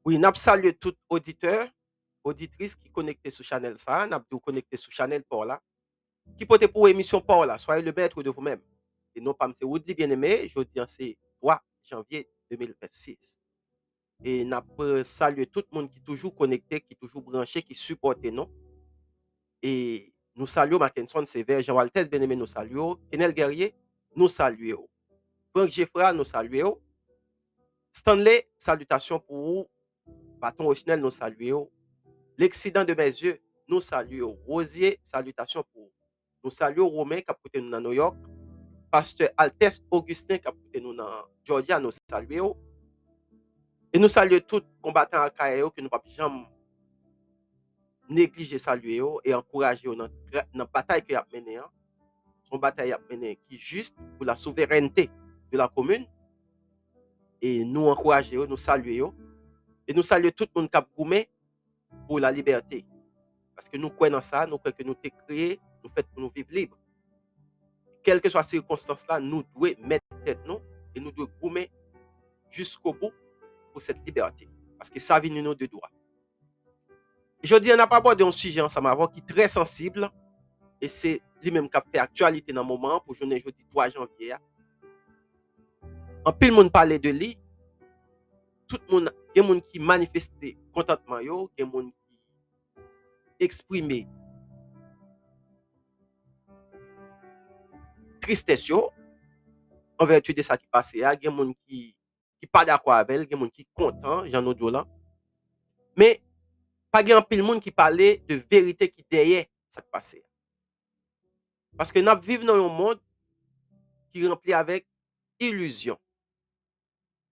Oui, n'a salué tout auditeur, auditrice qui connecté sur Channel ça, n'a tout connecté sur Channel pour là, qui peut pour émission pour là, soyez le maître de vous-même. Et non pas c'est Woody bien-aimé, je dis c'est 3 janvier 2026. Et n'a salué tout le monde qui est toujours connecté, qui est toujours branché, qui supporte nous. Et nous saluons Mackinson Sévère, Jean-Walter bien-aimé, nous saluons, Kenel Guerrier, nous saluons. Franck Geffra, nous saluons. Stanley, salutations pour vous. Bâton Rochinel, nous saluons. L'accident de mes yeux, nous saluons. Rosier, salutations pour vous. Nous saluons Romain qui a porté nous dans New York. Pasteur Altesse Augustin qui a porté nous dans Georgia, nous saluons. Et nous saluons tous les combattants à Kayo que nous ne pouvons jamais négliger, saluer et encourager dans la bataille qu'il a menée. Son bataille menée qui est juste pour la souveraineté de la commune. Et nous encourager, nous saluer. Et nous saluons tout le monde qui a goumé pour la liberté. Parce que nous croyons dans ça, nous croyons que nous sommes créés, nous faits pour nous vivre libres. Quelles que soient les circonstances là, nous devons mettre tête nous et nous devons gommer jusqu'au bout pour cette liberté. Parce que ça vient nous de droit. Je dis, on n'a pas abordé un sujet ensemble avant qui est très sensible. Et c'est lui-même qui a fait actualité dans le moment pour journée jeudi 3 janvier. En pile monde parlait de lui. Tout le monde, il y a des gens qui manifestaient contentement, il y a des gens qui exprimaient tristesse en vertu de ça qui passait. Il y a des gens qui pas d'accord avec elle, il y a des gens qui sont contents, Jean Odola. Mais pas grand pile monde qui parlait de vérité qui derrière ça qui passait. Parce que nous vivons dans un monde qui est rempli avec illusion.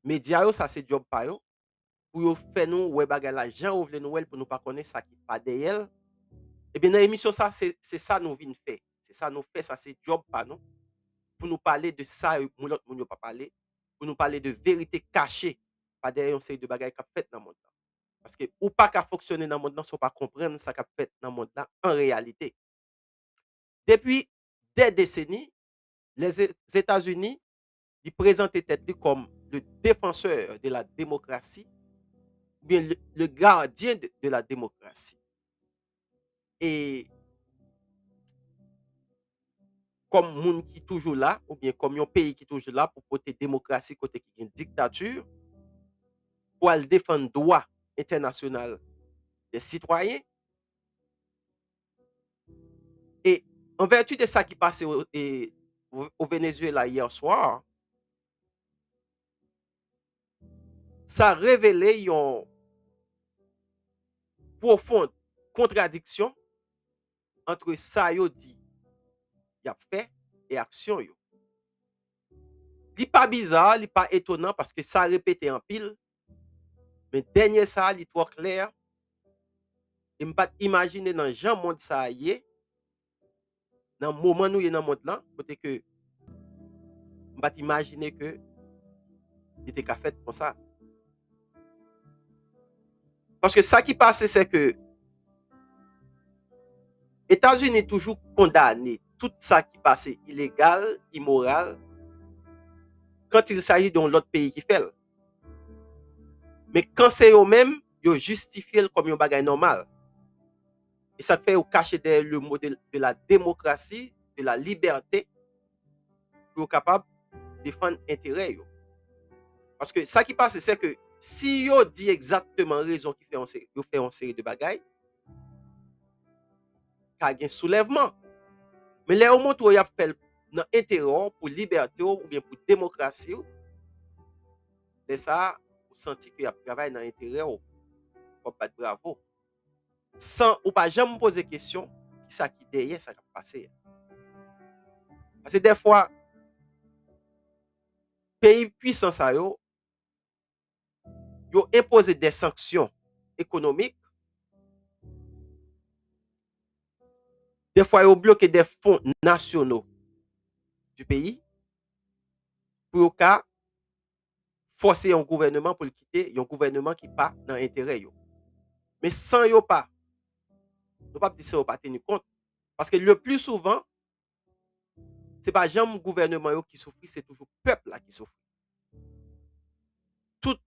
Média ça c'est job pa yo pour faire nous ouais bagay la gens ou vle nous pour nous pas connaître ça qui pas derrière. Et bien dans l'émission ça c'est ça nous vinn faire. C'est ça nous fait ça c'est job pa nous pour nous parler de ça l'autre monde pas parler, pour nous parler de vérité cachée pas derrière une série de bagages qui fait dans le monde. Parce que ou pas qu'à fonctionner dans le monde sans pas comprendre ça qu'a fait dans le monde en réalité. Depuis des décennies, les États-Unis ils présentaient tête comme le défenseur de la démocratie ou bien le gardien de la démocratie. Et comme monde qui toujours là, ou bien comme un pays qui toujours là pour porter démocratie côté qui une dictature, pour aller défendre le droit international des citoyens. Et en vertu de ça qui passait au Venezuela hier soir, ça a révélé une profonde contradiction entre ça yo dit, y a fait et action yo. Li pas bizarre, li pas étonnant parce que ça a répété en pile, mais dernier ça, li trop clair. Et me pas imaginer dans Jean monde ça y est, dans le moment où il est dans le monde là, côté que me pas imaginer que il était qu'à fait comme ça. Parce que ça qui passe, c'est que États-Unis toujours condamné tout ça qui passe illégal, immoral, quand il s'agit d'un autre pays qui fait. Mais quand c'est eux-mêmes, ils justifient comme un bagage normal. Et ça fait au cacher derrière le modèle de la démocratie, de la liberté, pour être capable de défendre l'intérêt. Parce que ça qui passe, c'est que si yo dit exactement raison qui fait une série de bagailles, il y a un soulèvement. Mais les moments où il y a fait dans l'intérêt pour liberté ou bien pour démocratie, c'est ça, vous sentez qu'il y a travail dans l'intérêt ou pas de bravo. Sans ou pas jamais poser question, qui ça qui derrière ça va passer. Parce que des fois, pays puissants ça yo impose des sanctions économiques. Des fois, ils bloquent des fonds nationaux du pays pour forcer un gouvernement pour le quitter, un gouvernement qui pas dans l'intérêt. Mais sans yo pas, ne pas dire ça pas tenir compte. Parce que le plus souvent, ce n'est pas jamais le gouvernement qui souffre, c'est toujours le peuple là qui souffre. Tout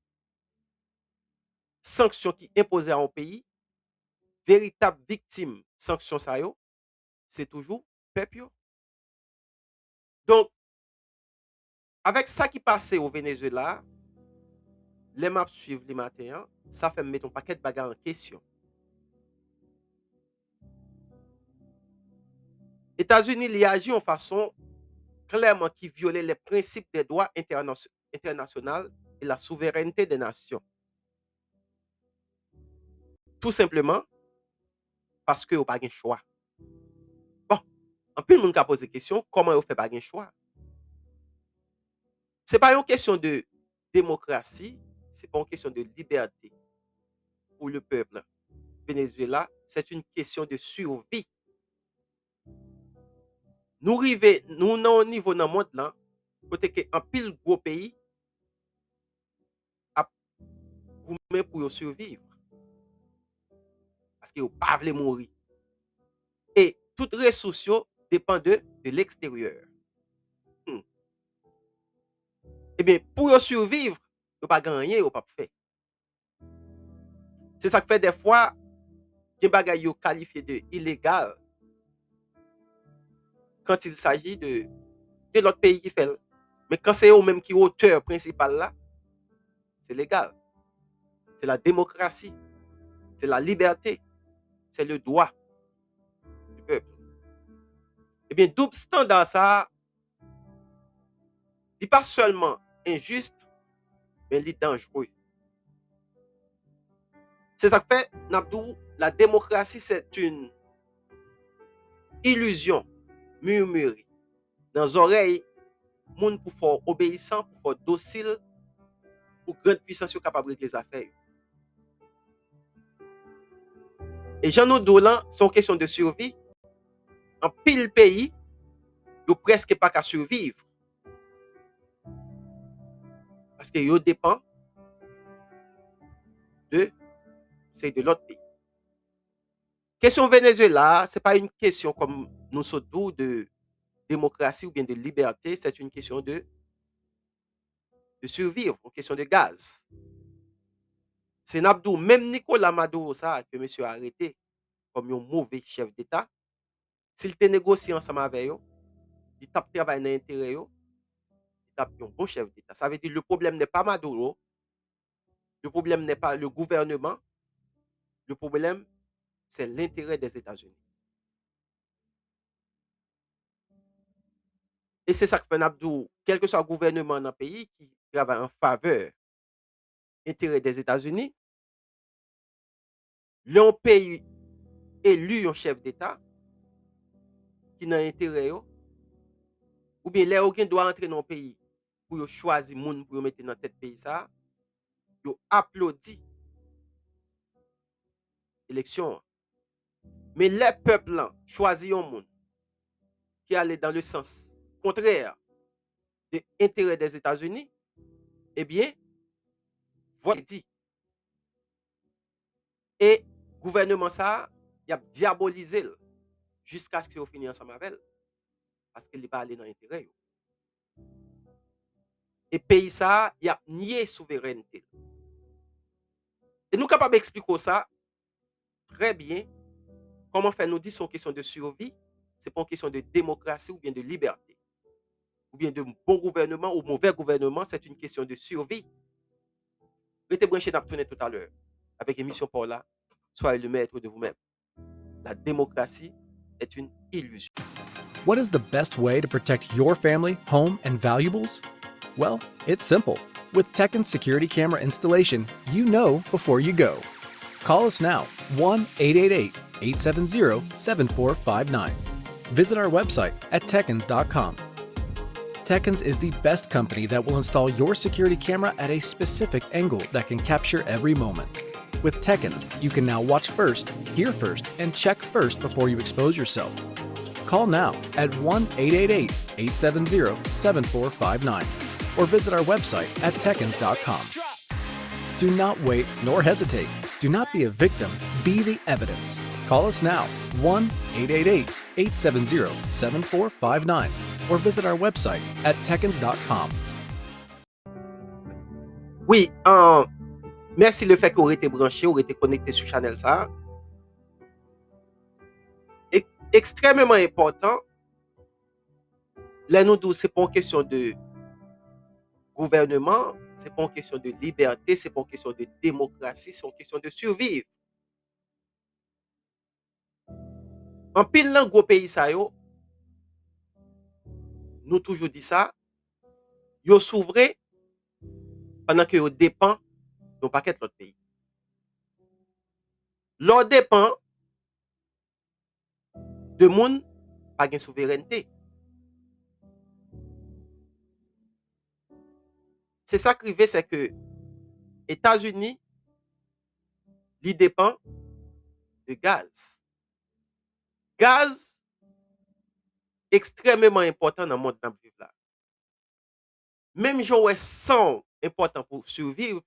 sanction qui imposée à un pays, véritable victime sanction ça yo, c'est toujours peuple yo. Donc, avec ça qui passait au Venezuela, les maps suivent les matins, ça fait mettre un paquet de bagarres en question. États-Unis y agit en façon clairement qui violait les principes des droits internationaux et la souveraineté des nations. Tout simplement parce que vous n'avez pas de choix. Bon, en plus, le monde a posé la question, comment vous faites pas de choix? Ce n'est pas une question de démocratie, ce n'est pas une question de liberté pour le peuple Venezuela, c'est une question de survie. Nous arrivons, nous dans un niveau dans le monde là, côté que un pile gros pays a pour survivre. Parce que vous ne pouvez pas mourir. Et toutes les ressources dépendent de l'extérieur. Eh bien, pour survivre, vous ne pas gagner, vous ne pas faire. C'est ça qui fait des fois, des bagages qualifiés de illégal quand il s'agit de l'autre pays qui fait. Mais quand c'est eux-mêmes qui sont auteur principal là, c'est légal. C'est la démocratie, c'est la liberté, c'est le droit du peuple. Eh bien, double standard ça, n'est pas seulement injuste, mais il est dangereux. C'est ça que fait, Nabdou, la démocratie, c'est une illusion murmurée dans les oreilles, monde pour faire obéissant, pour faire docile, pour grande puissance capable de les affaires. Et Jean Dolan, c'est une question de survie. En pile pays, ils presque pas qu'à survivre. Parce que ils dépendent de l'autre pays. Question Venezuela, ce n'est pas une question comme nous sommes de démocratie ou bien de liberté, c'est une question de survivre, une question de gaz. C'est Nabdou, même Nicolas Maduro, ça, que monsieur a arrêté comme un mauvais chef d'État, s'il te négocie ensemble avec eux, il tape travail dans l'intérêt, il tape un bon chef d'État. Ça veut dire que le problème n'est pas Maduro, le problème n'est pas le gouvernement, le problème, c'est l'intérêt des États-Unis. Et c'est ça que fait Nabdou, quel que soit le gouvernement dans le pays qui travaille en faveur intérêt des États-Unis, l'un pays élu un chef d'État qui n'a intérêt, ou bien les gens doivent entrer dans le pays pour choisir moun pour mettre dans tête pays ça, yo applaudi l'élection. Mais les peuples choisissent un monde qui allait dans le sens contraire de l'intérêt des États-Unis, eh bien, voilà dit. Et le gouvernement ça, il a diabolisé jusqu'à ce qu'il finisse ensemble avec elle. Parce qu'il n'est pas allé dans l'intérêt. Et pays ça, il a nié souveraineté. Et nous sommes capables d'expliquer ça très bien. Comment faire nous dire c'est une question de survie, ce n'est pas une question de démocratie ou bien de liberté. Ou bien de bon gouvernement ou mauvais gouvernement, c'est une question de survie. Restez branchés dans tout à l'heure avec l'émission Paula. Soyez le maître de vous-même. La démocratie est une illusion. What is the best way to protect your family, home, and valuables? Well, it's simple. With Tekken's security camera installation, you know before you go. Call us now, 1-888-870-7459. Visit our website at tekkens.com. Tekkens is the best company that will install your security camera at a specific angle that can capture every moment. With Tekkens, you can now watch first, hear first, and check first before you expose yourself. Call now at 1-888-870-7459 or visit our website at tekkens.com. Do not wait nor hesitate. Do not be a victim, be the evidence. Call us now, 1-888-870-7459 or visit our website at tekkens.com. Oui, Merci le fait qu'on été branché, on été connecté sur channel ça. Extrêmement important. Là, nous, c'est pas une question de gouvernement, c'est pas une question de liberté, c'est pas une question de démocratie, c'est une question de survivre. En pile dans gros pays ça yo, nous toujours dit ça, yo souverain pendant que yo dépend d'un paquet de l'autre pays. Leur dépend de moun pas de souveraineté. C'est ça qui arrive, c'est que États-Unis, ils dépend de gaz. Gaz extrêmement important dans le monde dans le vivre là. Même si on est sans important pour survivre,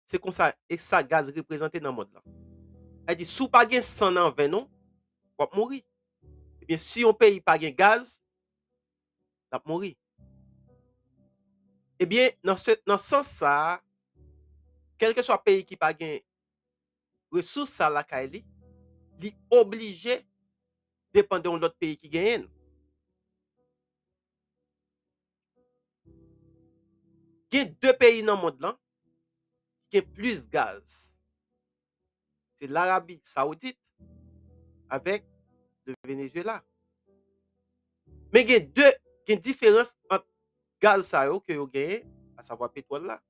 c'est comme ça et ça gaz représenté dans le monde là. Elle dit si pas gain 100 dans 20 non, on va mourir. Eh bien si on paye pas gain gaz, on va mourir. Eh bien dans ce sens ça, quel que soit le pays qui pas gain ressources ça la Kaili, il obligé dépendre de l'autre pays qui gagne. Il y a deux pays dans le monde là qui ont plus de gaz. C'est l'Arabie Saoudite avec le Venezuela. Mais il y a une différence entre gaz ça que vous gagnez, à savoir pétrole là.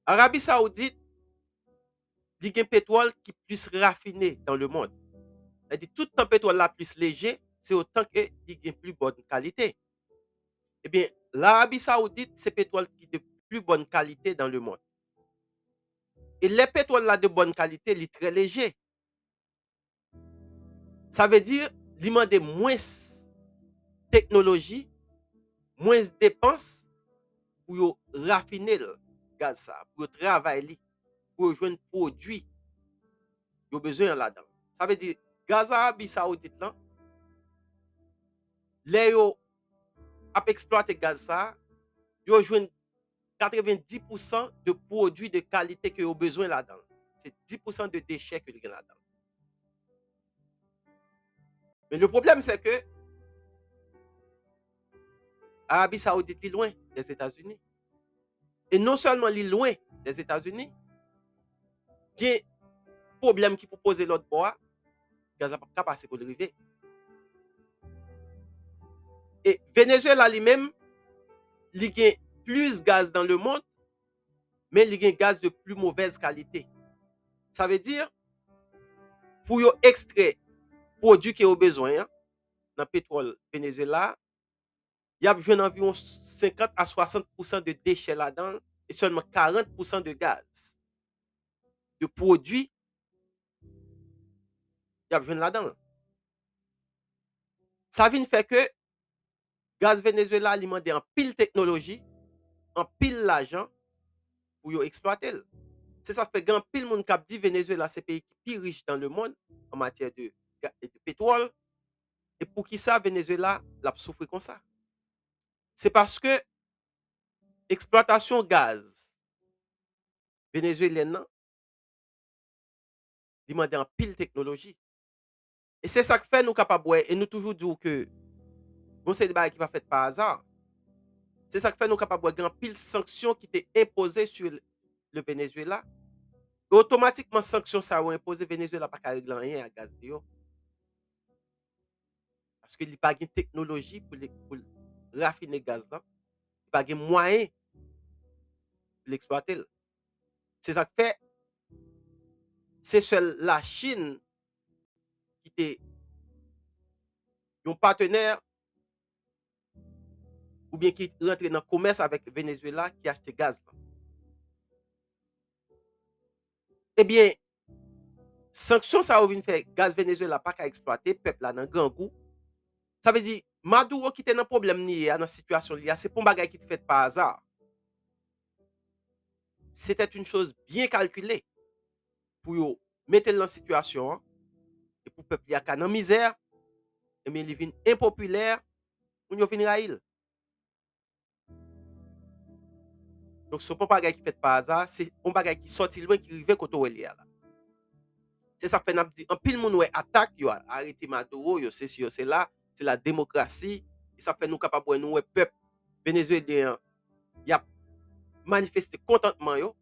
Arabie Saoudite, il y a un pétrole qui est plus raffiné dans le monde. C'est-à-dire tout le pétrole là plus léger, c'est autant qu'il y a plus bonne qualité. Eh bien, l'Arabie Saoudite, c'est pétrole qui est de plus bonne qualité dans le monde. Et les pétroles là de bonne qualité, il est très léger. Ça veut dire qu'il demande moins technologie, moins de dépenses pour raffiner le gaz ça, pour travailler, pour jouer un produit, il a besoin là-dedans. Ça veut dire gaz Arabie Saoudite là, les yo a exploité gaz ça, yo joue 90% de produits de qualité que yo besoin là-dedans. C'est 10% de déchets que yo là-dedans. Mais le problème c'est que Arabie Saoudite est loin des États-Unis. Et non seulement il est loin des États-Unis, il y a un problème qui peut poser l'autre bois, gaz n'a pas passé pour le river. Et Venezuela lui-même, il y a plus de gaz dans le monde, mais il y a un gaz de plus mauvaise qualité. Ça veut dire, pour extraire produit qui ont besoin dans le pétrole Venezuela, il y a besoin d'environ 50 à 60% de déchets là-dedans et seulement 40% de gaz. De produits, il y a besoin là-dedans. Ça vient faire que gaz Venezuela alimenté en pile technologie, en pile l'argent pour exploiter. C'est ça fait grand pile monde qui dit Venezuela c'est le pays qui est plus riche dans le monde en matière de pétrole. Et pour qui ça Venezuela l'a souffert comme ça? C'est parce que exploitation gaz vénézuélienne demande en pile technologie. Et c'est ça que fait nous capables et nous toujours dire que bon c'est des choses qui pas fait par hasard. C'est ça que fait nous capables de pile sanctions qui étaient imposées sur le Venezuela. Et automatiquement sanctions ça ont imposé Venezuela pas qu'à régler rien à gaz de parce qu'il n'y a pas de technologie pour raffiner le gaz là. Il n'y a pas de moyens pour l'exploiter. C'est ça que fait c'est seul la Chine qui était un partenaire ou bien qui rentre dans le commerce avec le Venezuela qui achète gaz. Eh bien, sanction ça vient faire gaz Venezuela pas qu'à exploiter, peuple là dans grand goût. Ça veut dire Maduro qui était dans problème ni dans situation liée, c'est pour bagay qui fait par hasard. C'était une chose bien calculée pour mettre dans situation et pour peuple y dans misère et mais il vient impopulaire pour nous venir à il. Donc, ce n'est pas un bagage qui fait par hasard, c'est un bagage qui sorti loin, qui arrive quand on est là. C'est ça fait n'a dit en pile moun ouais attaque yo arrêter Maduro yo c'est sûr c'est là c'est la démocratie et ça fait nous capable nous ouais peuple vénézuélien y a manifesté contentement yo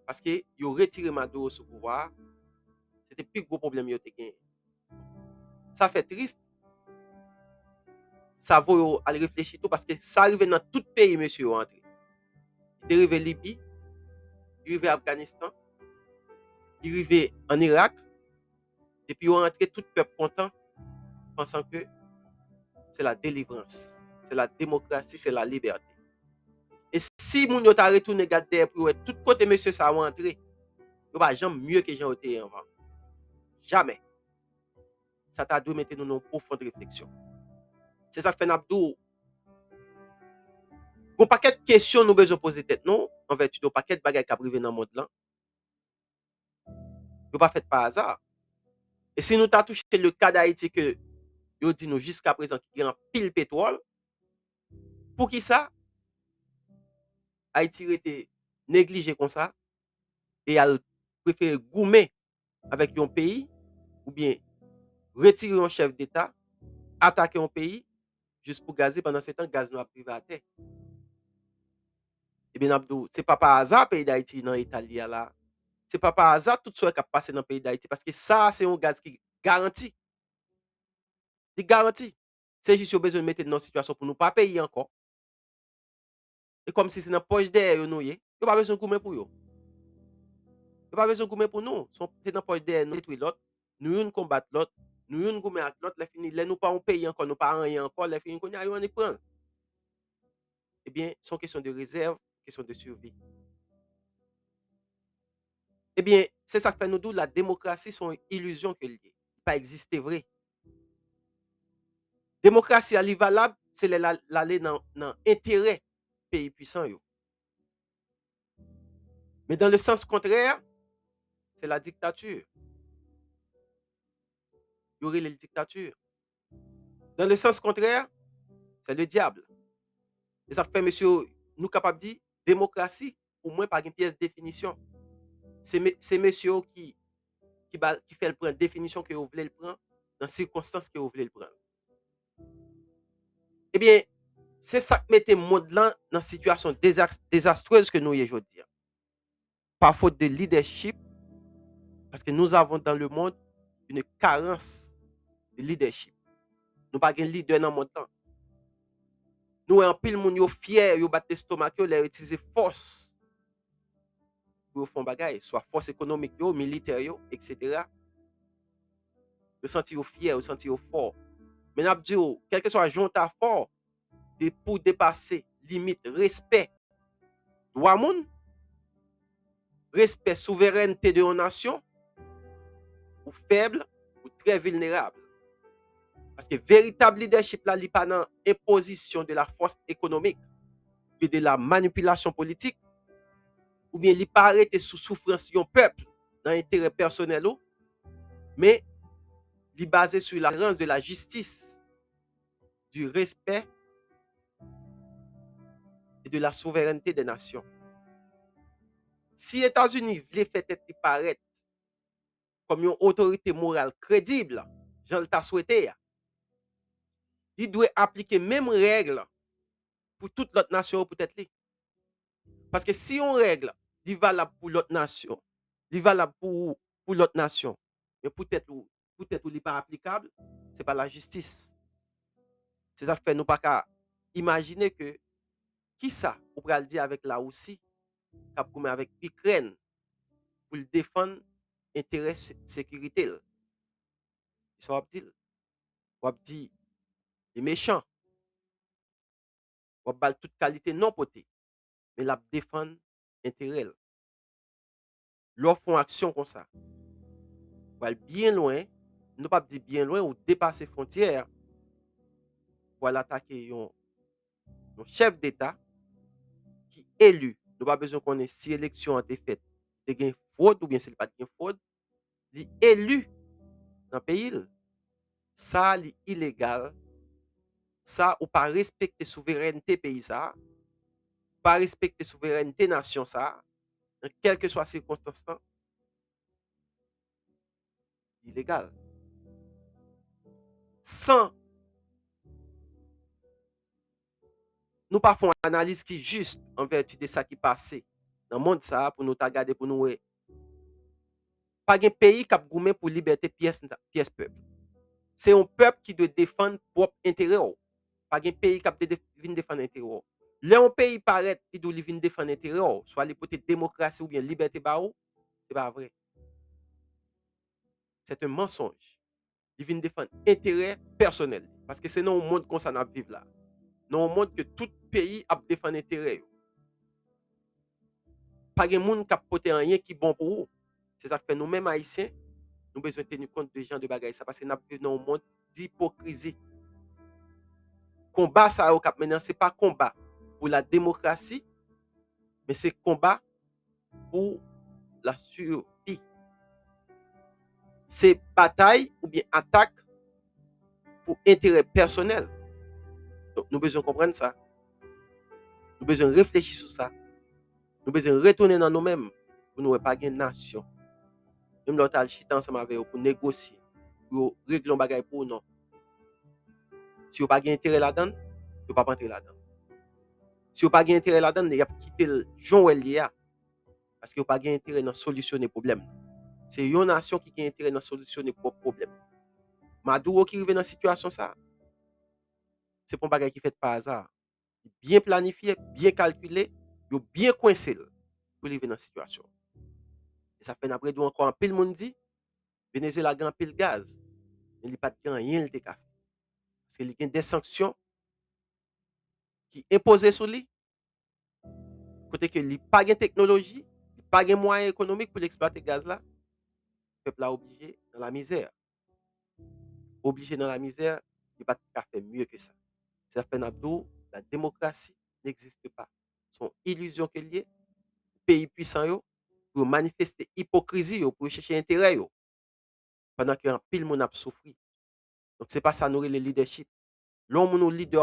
parce que yo retiré Maduro sous pouvoir c'était plus gros problème yo te gagné ça fait triste ça vaut aller réfléchir tout parce que ça arrive dans tout pays monsieur rentré il arrivé Libye il arrivé Afghanistan il arrivé en Irak et puis on rentré tout peuple content pensant que c'est la délivrance c'est la démocratie c'est la liberté. Et si moun yo ta retourné garder pour tout côté monsieur ça rentré, yo pas jamais mieux que Jean été avant. Jamais. Ça t'a dû mettre nous dans une profonde réflexion. C'est ça fait n'abdou. Gon paquet de questions nous besoin poser tête non en vertu de paquet de bagages qui privé dans monde là. Yo pas fait par hasard. Et si nous t'a touché le cas d'Haïti que yo dit nous jusqu'à présent qui a pile pétrole, pour qui ça Haïti était négligé comme ça et elle préfère goumer avec un pays ou bien retirer un chef d'État, attaquer un pays juste pour gazer pendant ce temps gaz nous a privaté. Eh bien Abdou, c'est pas par hasard pays d'Haïti dans l'Italie là. C'est pas par hasard tout ce qui a passé dans le pays d'Haïti parce que ça c'est un gaz qui garantit. Il garantit. C'est juste besoin de mettre dans une situation pour nous pas payer encore. Et comme si c'est dans la poche d'air nous y, il pas besoin de goumer pour eux. Il pas besoin de goumer pour nous. C'est dans la poche d'air nous détruire l'autre, nous une combattre l'autre, nous une goumer avec l'autre, les fini, les nous pas on paye encore, nous pas rien encore, les fini qu'on y a on y prend. Eh bien, sont question de réserve, question de survie. Eh bien, c'est ça qui fait nous dire la démocratie sont une illusion que liée. Pas exister vrai. Démocratie elle est valable, c'est l'aller dans intérêt pays puissant yo. Mais dans le sens contraire, c'est la dictature. Il y aurait la dictature. Dans le sens contraire, c'est le diable. Et ça fait monsieur nous capable de dire démocratie au moins par une pièce de définition. C'est monsieur qui fait le prendre définition que vous voulez le prendre dans les circonstances que vous voulez le prendre. Eh bien, c'est ça qui met le monde là dans une situation désastreuse que nous y aujourd'hui. Par faute de leadership, parce que nous avons dans le monde une carence de leadership. Nous n'avons pas de leader dans le temps. Nous, en pile, nous sommes fiers, nous battons l'estomac, nous utilisons force pour faire des choses, soit force économique, militaire, etc. Nous sentir fiers, nous sentir fort. Mais nous disons, quel que soit le jour fort, pour dépasser limite, respect, droit moun, respect, souveraineté de nos nations, ou faible, ou très vulnérable. Parce que véritable leadership, là, n'est pas dans l'imposition de la force économique, et de la manipulation politique, ou bien il pas arrêté sous souffrance d'un peuple, dans l'intérêt personnel, mais il est basé sur la cohérence de la justice, du respect et de la souveraineté des nations. Si les États-Unis voulaient faire tête paraître comme une autorité morale crédible, j'en l'ai souhaité, il doit appliquer même règles pour toute l'autre nation peut-être. Parce que si on règle, il valable pour l'autre nation, il valable pour l'autre nation, mais peut-être il n'est pas applicable, ce n'est pas la justice. C'est ça qui fait nous pas qu'à imaginer que qui ça, on pourrait le dire avec la Russie, avec l'Ukraine, pour le défendre intérêt sécurité. Ça va dire, on va dire les méchants, on va toute qualité non potée, mais la défendre intérêt. Leur font action comme ça. On va bien loin, ne pas dire bien loin ou dépasser frontières pour attaquer un chef d'État qui est élu. Nous pas besoin qu'on ait si élection a été faite, de gain fraude ou bien c'est pas de fraude, il est élu dans le pays. Ça, c'est illégal. Ça, ou pas respecter la souveraineté pays ça. pas respecter souveraineté nation ça, dans quelle que soit circonstance, illégal. Sans nous pas faire une analyse qui est juste en vertu de ça qui passé dans le monde ça pour nous regarder pour nous pas un pays qui a goumé pour liberté pièce peuple. C'est un peuple qui doit défendre propre intérêt. Pas un pays qui a défendre intérêt. Là un pays paraît qui doit venir défendre intérêt, soit l'hypothèse démocratie ou bien liberté ba c'est pas vrai. C'est un mensonge. Il vient défendre intérêt personnel parce que c'est dans un monde qu'on s'en a vivre là. Dans un monde que tout pays a défendre intérêt. Pas de monde qui a porté rien qui est bon pour vous. C'est ça que fait nous-mêmes haïtiens, nous besoin tenir compte de gens de bagaille ça parce que nous vivons dans un monde d'hypocrisie. Combat ça au cap maintenant, c'est pas combat pour la démocratie, mais c'est combat pour la survie. C'est bataille ou bien attaque pour intérêt personnel. Donc nous besoin comprendre ça. Nous besoin réfléchir sur ça. Nous besoin retourner dans nous-mêmes pour nous pas une nation. Même l'autre chita ensemble avec eux pour négocier, pour régler un bagage pour nous. Si vous n'avez pas intérêt là-dedans, vous ne pas entrer là-dedans. Si vous n'avez pas intérêt là-dedans, vous avez quitté le Jean Elia. Parce que vous n'avez pas intérêt dans solutionner le problème. C'est une nation qui a intérêt dans solutionner le problème. Maduro qui arrive dans cette situation, ça, c'est pas un bagage qui fait par hasard. Bien planifié, bien calculé, bien coincé pour arriver dans cette situation. Et ça fait après encore un pile monde dit, Venezuela a un pile gaz, mais il n'y a pas de rien de café. Parce qu'il y a des sanctions qui imposées sur lui, côté que il n'y a pas de technologie, il n'y a pas de moyens économiques pour exploiter le gaz là, le peuple a obligé dans la misère. Obligé dans la misère, il n'y a pas de faire mieux que ça. Ça fait Nabdou, la démocratie n'existe pas. Son illusion qu'il y a, pays puissant yo, pour manifester hypocrisie yo, pour chercher intérêt yo, pendant qu'un pile moun a souffri. Donc c'est pas ça nourrir le leadership. L'homme nous leader